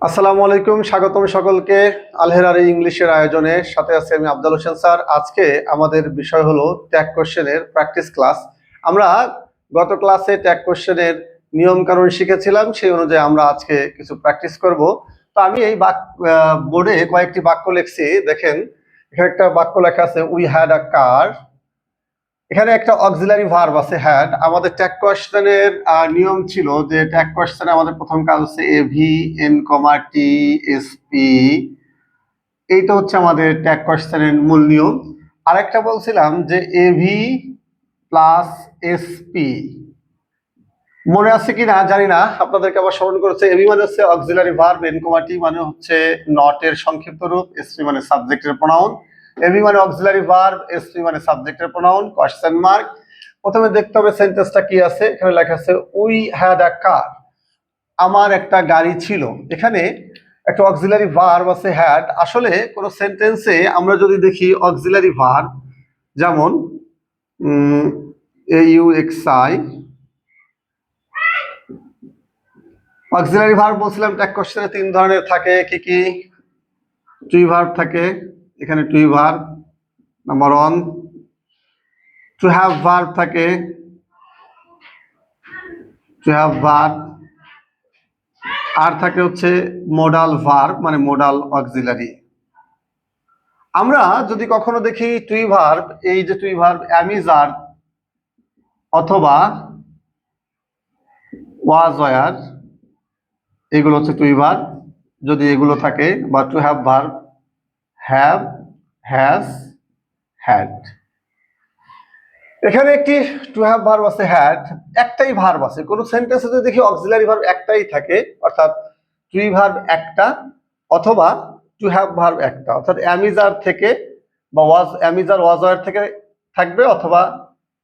আসসালামু আলাইকুম, স্বাগতম সকলকে আলহেরারি ইংলিশের আয়োজনে। সাথে আছি আমি আফজাল হোসেন স্যার। আজকে আমাদের বিষয় হলো ট্যাগ কোশ্চেনের প্র্যাকটিস ক্লাস। আমরা গত ক্লাসে ট্যাগ কোশ্চেনের নিয়ম কানুন শিখেছিলাম, সেই অনুযায়ী আমরা আজকে কিছু প্র্যাকটিস করব। তো আমি এই বোর্ডে কয়েকটি বাক্য লিখছি, দেখেন এখানে একটা বাক্য লেখা আছে, উই হ্যাড আ কার। এখানে একটা অক্সিলারি ভার্ব আছে হ্যাড। আমাদের ট্যাগ কোশ্চেনের নিয়ম ছিল যে ট্যাগ কোশ্চেনে আমাদের প্রথম কাজ হচ্ছে AV N comma T S P. এইটা হচ্ছে আমাদের ট্যাগ কোশ্চেনের মূল নিয়ম। আরেকটা বলছিলাম যে এভি প্লাস এসপি, মনে আছে কি না জানি না, আপনাদেরকে আবার স্মরণ করেছে। এভি মানে হচ্ছে অক্সিলারি ভার্ব, এন কমা টি মানে হচ্ছে নট এর সংক্ষিপ্ত রূপ, এসপি মানে সাবজেক্টের প্রোনাউন। এভি মানে অক্সিলারি ভার্ব, এসপি মানে সাবজেক্টের প্রোনাউন, কোয়েশ্চেন মার্ক। প্রথমে দেখতে হবে সেন্টেন্সটা কি আছে। এখানে লেখা আছে উই হ্যাড আ কার, আমার একটা গাড়ি ছিল। এখানে একটা অক্সিলারি ভার্ব আছে হ্যাড। আসলে কোনো সেন্টেন্সে আমরা যদি দেখি অক্সিলারি ভার্ব, যেমন AUXI, অক্সিলারি ভার্ব বলছিলাম ট্যাগ কোশ্চেনে তিন ধরনের থাকে। কি কি? টুই ভার্ব থাকে, এখানে টুই verb number 1। To have verb থাকে, টু হ্যাভ ভার্ব। আর থাকে হচ্ছে মোডাল ভার্ব, মানে মোডাল অক্সিলারি। আমরা যদি কখনো দেখি টুই ভার্ব, এই যে টুই ভার্ব অ্যামিজার অথবা ওয়াজ ওয়ার, এগুলো হচ্ছে টুই ভার্ব। যদি এগুলো থাকে, বা two have verb have, has, had. এখানে একটি টু হ্যাভ ভার্ব আছে হ্যাড, একটাই ভার্ব আছে। কোন সেন্টেন্সে যদি দেখি অক্সিলারি ভার্ব একটাই থাকে, অর্থাৎ টুই ভার্ব একটা অথবা টু হ্যাভ ভার্ব একটা, অর্থাৎ অ্যামিজার থেকে বা ওয়াজ, অ্যামিজার ওয়াজ ওয়ার থেকে থাকবে, অথবা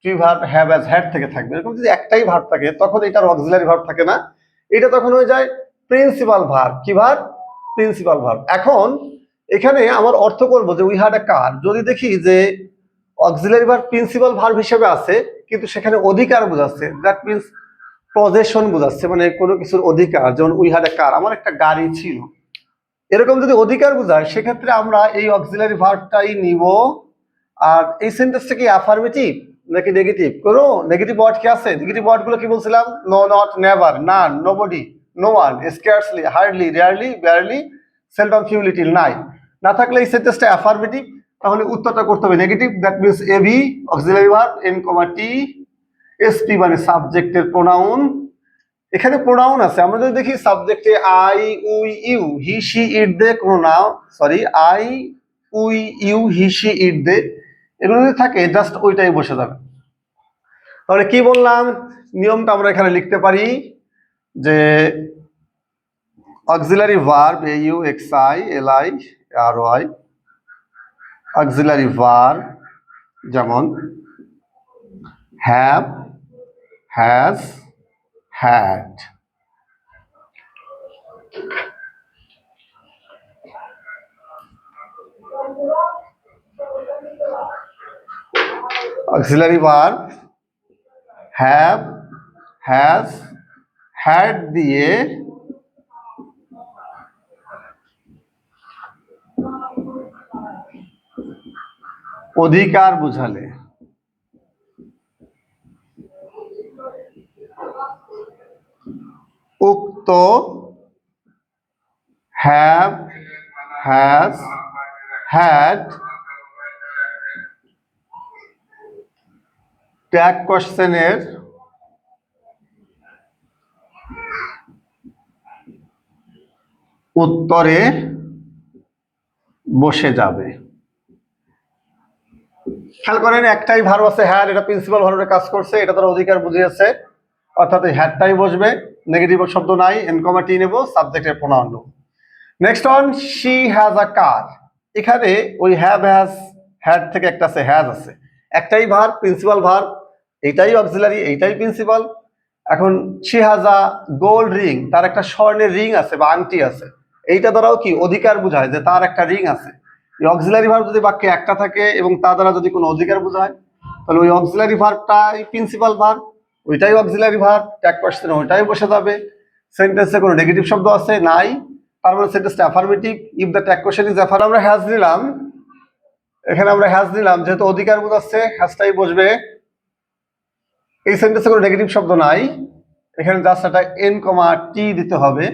টুই ভার্ব হ্যাভ অ্যাজ হ্যাড থেকে থাকবে। এরকম যদি একটাই ভার্ব থাকে তখন এটার অক্সিলারি ভার্ব থাকে না, এটা তখন হয়ে যায় প্রিন্সিপাল ভার্ব। কি ভার্ব? Principal verb. এখন এখানে আমার অর্থ করব যে উই হ্যাড আ কার, যদি দেখি যে অক্সিলারি ভার্ব প্রিন্সিপাল ভার্ব হিসেবে আছে, কিন্তু সেখানে অধিকার বোঝাচ্ছে, দ্যাট মিন্স পজেশন বোঝাচ্ছে, মানে কোনো কিছুর অধিকার। যেমন উই হ্যাড আ কার, আমার একটা গাড়ি ছিল। এরকম যদি অধিকার বোঝায়, সেক্ষেত্রে আমরা এই অক্সিলারি ভার্বটাই নিব। আর এই সেন্টেন্সটা কি অ্যাফার্মেটিভ নাকি নেগেটিভ? কোনো নেগেটিভ ওয়ার্ড কি আছে? নেগেটিভ ওয়ার্ডগুলো কি বলছিলাম? No, not, never, none, nobody, no one, scarcely, hardly, rarely, barely, seldom, few, little, নাই। না থাকলে এই সেন্টেন্সটা অ্যাফার্মেটিভ, তাহলে উত্তরটা করতে হবে negative. That means AB auxiliary verb, N comma T, SP মানে সাবজেক্টের প্রোনাউন। এখানে প্রোনাউন আছে, আমরা যদি দেখি সাবজেক্টে I, we, you, he, she, it, they, কোনো now, sorry, I, we, you, he, she, it, they, এগুলো যদি থাকে জাস্ট ওইটাই বসে যাবে। তাহলে কি বললাম? নিয়মটা আমরা এখানে লিখতে পারি যে auxiliary verb AUXILIRY, auxiliary verb যেমন have, has, had. Auxiliary verb have, has, had দিয়ে অধিকার বুঝালে উক্ত হ্যাভ, হ্যাজ, হ্যাড ট্যাগ কোশ্চেনের উত্তরে বসে যাবে। খেয়াল করেন, একটাই ভার্ব আছে হ্যাড, এটা প্রিন্সিপাল ভার্বের কাজ করছে, এটা তার অধিকার বুঝিয়েছে, অর্থাৎ এই হ্যাডটাই বসবে। নেগেটিভ শব্দ নাই, এন কমা টি নেব, সাবজেক্টের প্রোনাউন নেব। Next on, she has a car. এখানে ওই হ্যাভ, হ্যাজ, হ্যাড থেকে একটা আছে হ্যাজ আছে, একটাই ভার্ব, প্রিন্সিপাল ভার্ব, এইটাই অক্সিলারি, এইটাই প্রিন্সিপাল। এখন she has a gold ring, তার একটা স্বর্ণের রিং আছে বা আংটি আছে, এইটা দ্বারাও কি অধিকার বোঝায় যে তার একটা রিং আছে। এই অক্সিলারি ভার্ব যদি বাক্যে একটা থাকে এবং তা দ্বারা যদি কোনো অধিকার বোঝায়, তাহলে ওই অক্সিলারি ভার্বটাই প্রিন্সিপাল ভার্ব, ওইটাই অক্সিলারি ভার্ব, ট্যাগ কোশ্চেনে ওইটাই বসে যাবে। সেন্টেন্সে কোনো নেগেটিভ শব্দ আছে নাই, তার মানে সেন্টেন্সটা affirmative. If the tag question is affirmative, আমরা হ্যাজ নিলাম, এখানে আমরা হ্যাজ নিলাম, যেহেতু অধিকার বোঝাচ্ছে হ্যাজটাই বসবে। এই সেন্টেন্সে কোনো নেগেটিভ শব্দ নাই, এখানে জাস্ট একটা এন কমা টি দিতে হবে।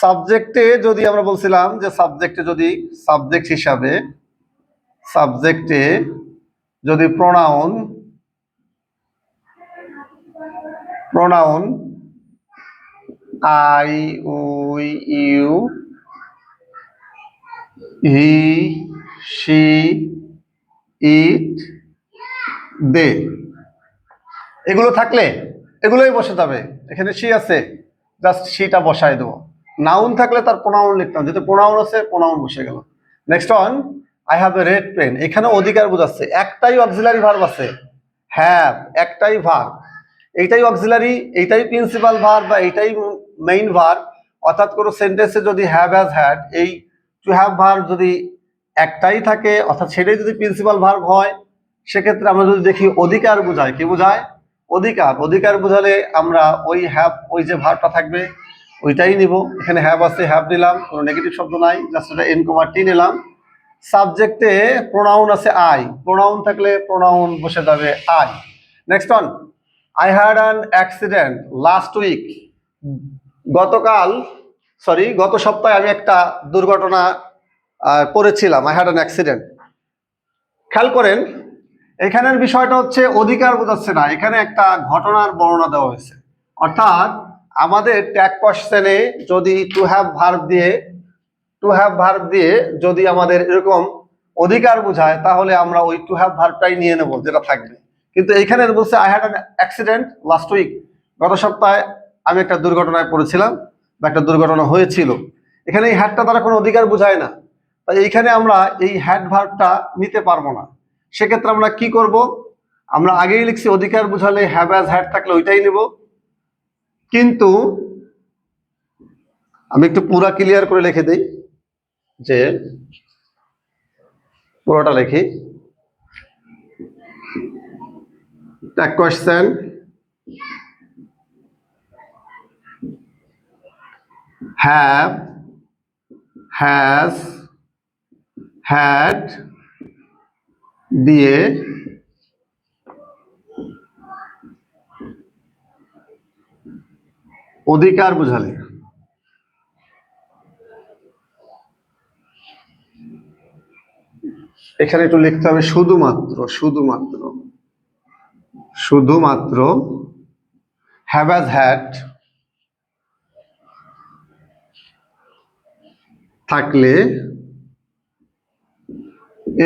সাবজেক্টে যদি আমরা বলছিলাম যে সাবজেক্টে যদি সাবজেক্টে যদি pronoun I, we, you, he, she, it, they এগুলো থাকলে এগুলোই বসে যাবে। এখানে শি আছে, জাস্ট শিটা বসায় দেবো। নাউন থাকলে তার প্রোনাউন লিখতাম, যেহেতু প্রোনাউন আছে প্রোনাউন বসে গেল। Next on, I have a red pen, এখানে অধিকার বোঝাচ্ছে, একটাই অক্সিলারি ভার্ব আছে, হ্যাভ, একটাই ভার্ব, এইটাই অক্সিলারি, এইটাই প্রিন্সিপাল ভার্ব বা এইটাই মেইন ভার্ব। অর্থাৎ কোনো সেন্টেন্সে যদি হ্যাভ হ্যাজ হ্যাড, এই টু হ্যাভ ভার্ব যদি একটাই থাকে, অর্থাৎ সেটাই যদি প্রিন্সিপাল ভার্ব হয়, সেক্ষেত্রে আমরা যদি দেখি অধিকার বোঝায়, কি বোঝায়? অধিকার বোঝালে আমরা ওই হ্যাভ, ওই যে ভার্বটা থাকবে ওইটাই নিব। এখানে হ্যাভ আছে, হ্যাভ নিলাম, কোনো নেগেটিভ শব্দ নাই, জাস্ট এটা এন কমা টি নিলাম। সাবজেক্টে প্রোনাউন আছে আই, প্রোনাউন থাকলে প্রোনাউন বসে যাবে I. Next on, I had an accident last week, গত সপ্তাহে আমি একটা দুর্ঘটনা পড়েছিলাম। I had an accident. খেয়াল করেন, এখানের বিষয়টা হচ্ছে অধিকার বোঝাচ্ছে না, এখানে একটা ঘটনার বর্ণনা দেওয়া হয়েছে। অর্থাৎ আমাদের ট্যাগ কোশ্চেনে যদি টু হ্যাভ ভার্ব দিয়ে যদি আমাদের এরকম অধিকার বোঝায়, তাহলে আমরা ওই টু হ্যাভ ভার্বটাই নিয়ে নেব যেটা থাকবে। কিন্তু এখানে বলছে I had an accident last week, গত সপ্তাহে আমি একটা দুর্ঘটনায় পড়েছিলাম বা একটা দুর্ঘটনা হয়েছিল। এখানে এই হ্যাডটা দ্বারা কোনো অধিকার বোঝায় না, তাই এইখানে আমরা এই হ্যাড ভার্বটা নিতে পারবো না। সেক্ষেত্রে আমরা কি করব? আমরা আগেই লিখছি অধিকার বোঝালে হ্যাভ হ্যাজ হ্যাড থাকলে ওইটাই নেব। কিন্তু আমি একটু পুরা ক্লিয়ার করে লিখে দিই, যে পুরোটা লিখি, tag question have, has, had দিয়ে অধিকার বোঝালে এখানে একটু লিখতে হবে শুধুমাত্র হ্যাভ হ্যাজ হ্যাড থাকলে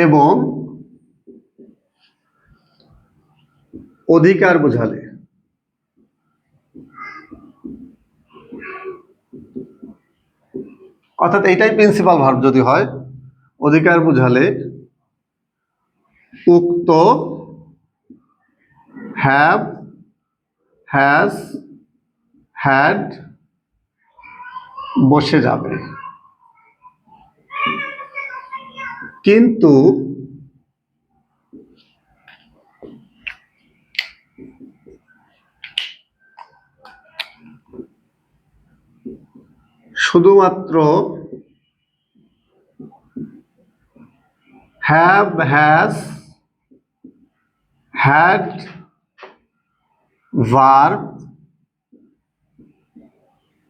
এবং অধিকার বোঝালে, অর্থাৎ এইটাই প্রিন্সিপাল ভার্ব যদি হয়, অধিকার বোঝালে উক্ত হ্যাভ, হ্যাজ, হ্যাড বসে যাবে। কিন্তু শুধুমাত্র হ্যাভ, হ্যাজ, হ্যাড ভার্ব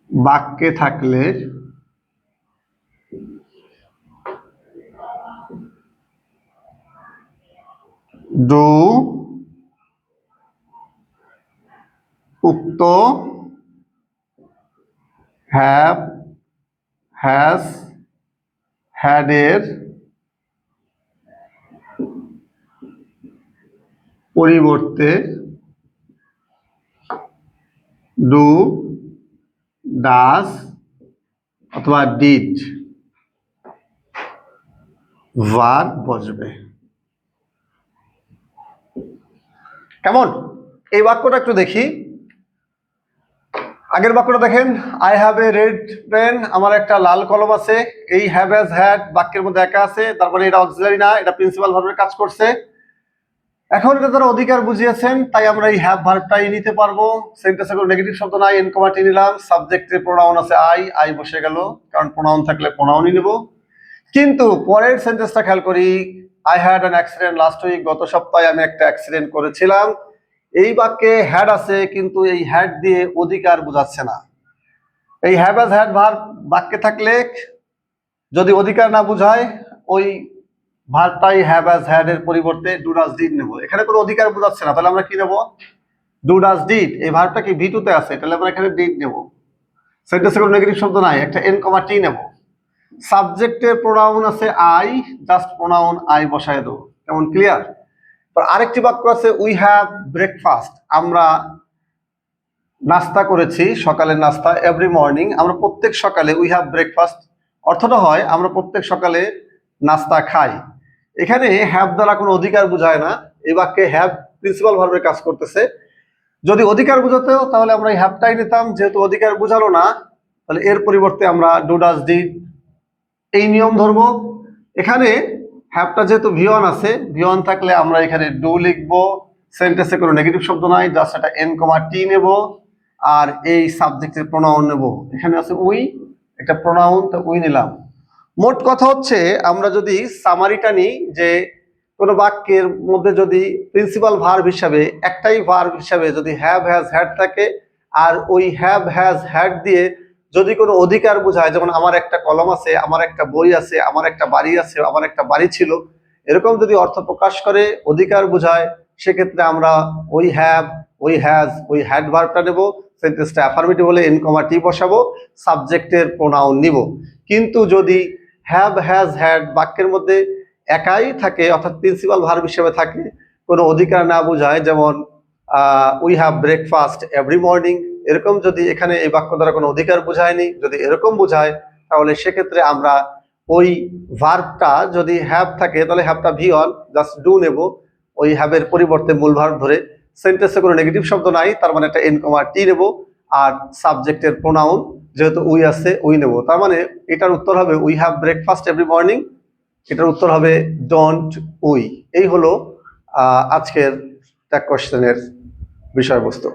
বাক্যে থাকলে ডু উক্ত হ্যাভ, হ্যাজ, হ্যাড এর পরিবর্তে ডু, ডাজ অথবা ডিড ভার্ব বসবে। কেমন? এই বাক্যটা একটু দেখি। আগের বাক্যটা দেখেন, I have a red pen, আমার একটা লাল কলম আছে। এই হ্যাভ হ্যাজ হ্যাড বাক্যের মধ্যে একা আছে, তারপরে এটা অক্সিলারি না, এটা প্রিন্সিপাল ভার্বের কাজ করছে। এখন এটা যারা অধিকার বুঝিয়েছেন তাই আমরা এই হ্যাভ ভার্বটাই নিতে পারবো। সেন্টেন্সে কোনো নেগেটিভ শব্দ নাই, এন কমা টি নিলাম, সাবজেক্টের প্রোনাউন আছে আই বসে গেল, কারণ প্রোনাউন থাকলে প্রোনাউনই নেব। কিন্তু পরের সেন্টেন্সটা খেয়াল করি, I had an accident last week, গত সপ্তাহে আমি একটা অ্যাক্সিডেন্ট করেছিলাম। এই বাক্যে হ্যাড আছে, কিন্তু এই হ্যাড দিয়ে অধিকার বোঝাচ্ছে না। এই হ্যাভ হ্যাজ হ্যাড ভার্ব বাক্যে থাকলে যদি অধিকার না বোঝায়, ওই ভার্বটাই হ্যাভ হ্যাজ হ্যাড এর পরিবর্তে ডু ডাজ ডিড নেব। এখানে কোনো অধিকার বোঝাচ্ছে না, তাহলে আমরা কি নেব? Do does did. এই ভার্বটা কি ভি টু তে আছে, তাহলে আমরা এখানে ডিড নেব। সেন্টেন্সে কোনো নেগেটিভ শব্দ নাই, একটা এন কমা টি নেব। সাবজেক্টের প্রোনাউন আছে আই, জাস্ট প্রোনাউন আই বসায় দেবো। কেমন ক্লিয়ার? তো আরেকটি বাক্য আছে উই হ্যাভ ব্রেকফাস্ট, আমরা নাস্তা করেছি, সকালের নাস্তা। এভরি মর্নিং, আমরা প্রত্যেক সকালে উই হ্যাভ ব্রেকফাস্ট, অর্থটা হয় আমরা প্রত্যেক সকালে নাস্তা খাই। এখানে হ্যাভ দ্বারা কোনো অধিকার বোঝায় না, এই বাক্যে হ্যাভ প্রিন্সিপাল ভার্বের কাজ করতেছে। যদি অধিকার বোঝাতেও তাহলে আমরা এই হ্যাভটাই নিতাম, যেহেতু অধিকার বোঝালো না তাহলে এর পরিবর্তে আমরা ডু ডাজ ডিড এই নিয়ম ধরবো। এখানে হ্যাভটা যেহেতু ভি1 আছে, ভি1 থাকলে আমরা এখানে ডু লিখবো। সেন্টেন্সে কোনো নেগেটিভ শব্দ নাই, জাস্ট একটা এন কমা টি নেব, আর এই সাবজেক্টের প্রোনাউন নেব। এখানে আছে উই, একটা প্রোনাউন, তো উই নিলাম। মোট কথা হচ্ছে আমরা যদি সামারিটা নিই, যে কোনো বাক্যের মধ্যে যদি প্রিন্সিপাল ভার্ব হিসাবে একটাই ভার্ব হিসাবে যদি হ্যাভ হ্যাজ হ্যাড থাকে, আর ওই হ্যাভ হ্যাজ হ্যাড দিয়ে যদি কোনো অধিকার বোঝায়, যেমন আমার একটা কলম আছে, আমার একটা বই আছে, আমার একটা বাড়ি আছে, আমার একটা বাড়ি ছিল, এরকম যদি অর্থ প্রকাশ করে, অধিকার বোঝায়, সেক্ষেত্রে আমরা ওই হ্যাভ, ওই হ্যাজ, ওই হ্যাড ভার্বটা নেব। সেন্টেন্সটা অ্যাফার্মেটিভ হলে এন কমা টি বসাবো, সাবজেক্টের প্রোনাউন নিব। কিন্তু যদি হ্যাভ হ্যাজ হ্যাড বাক্যের মধ্যে একাই থাকে, অর্থাৎ প্রিন্সিপাল ভার্ব হিসেবে থাকে, কোনো অধিকার না বোঝায়, যেমন we have breakfast every morning, এরকম যদি এখানে এই বাক্য দ্বারা কোনো অধিকার বোঝায়নি, যদি এরকম বোঝায়, তাহলে সেক্ষেত্রে আমরা ওই ভার্বটা যদি হ্যাভ থাকে তাহলে হ্যাভটা ভি1 জাস্ট ডু নেব, ওই হ্যাভের পরিবর্তে মূল ভার্ব ধরে। সেন্টেন্সে কোনো নেগেটিভ শব্দ নাই, তার মানে একটা এন কমা টি নেব, আর সাবজেক্টের প্রোনাউন যেহেতু উই আছে উই নেব। তার মানে এটার উত্তর হবে we have breakfast every morning, এটার উত্তর হবে ডোন্ট উই। এই হলো আজকের ট্যাগ কোশ্চেনের বিষয়বস্তু।